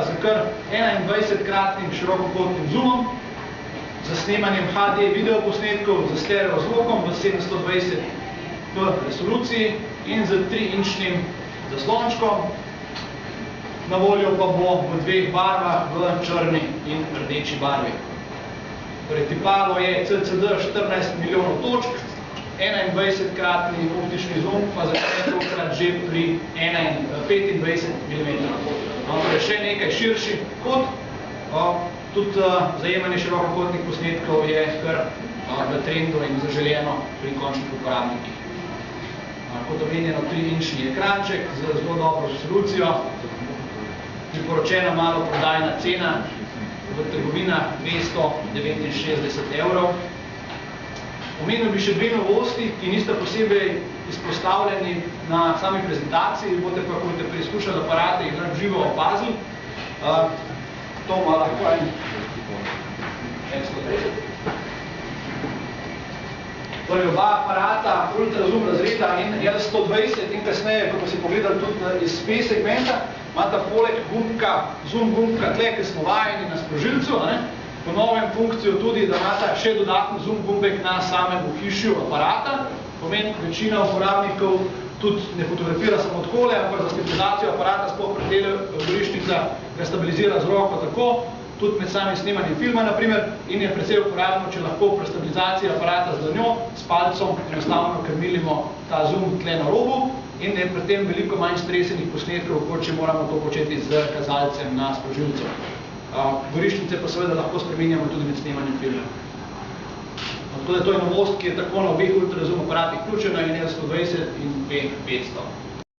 z kar 21-kratnim širokokotnim zoomom, za snemanjem HD videoposnetkov, za stereo zvokom v 720p resoluciji in z 3-inčnim zaslončkom. Na voljo pa bo v dveh barvah, v črni in rdeči barvi. Torej, tipalo je CCD 14 milijonov točk, 21-kratni optični zoom pa za tokrat že pri 25 mm. Torej, še nekaj širši kot, tudi zajemanje širokokotnih posnetkov je kar v trendu in zaželjeno pri končnih uporabnikih. Kot omenjeno 3-inčni ekranček z zelo dobro resolucijo, priporočena malo prodajna cena v trgovinah 269 evrov. Omenil bi še dve novosti, ki nista posebej izpostavljeni na sami prezentaciji, boste pa, ko boste preizkušali aparate, jih lahko živo opazili. To ima lahko en 130. Torej, oba aparata, ultrazoom razreda in L120 in kasneje, ko pa si pogledali tudi iz P segmenta, imata poleg gumbka, zoom gumbka tle, ki smo vajeni na sprožilcu, po novem funkcijo tudi, da imata še dodatni zoom gumbek na samem ohišju aparata. Pomeni, večina uporabnikov tudi ne fotografira samo odkole, ampak za stabilizacijo aparata sploh pretele goriščnica ga stabilizira z roko tako, tudi med samim snemanjem filma, naprimer, in je precej uporabno, če lahko pri stabilizaciji aparata z dlanjo, s palcem enostavno krmilimo ta zoom tle na robu in je pri tem veliko manj stresenih posnetkov, kot če moramo to početi z kazalcem na sprožilcu. Goriščnice pa seveda lahko spreminjamo tudi med snemanjem filma. Tako da to je novost, ki je tako na obeh ultrazoom aparatih vključena in L120 in P500.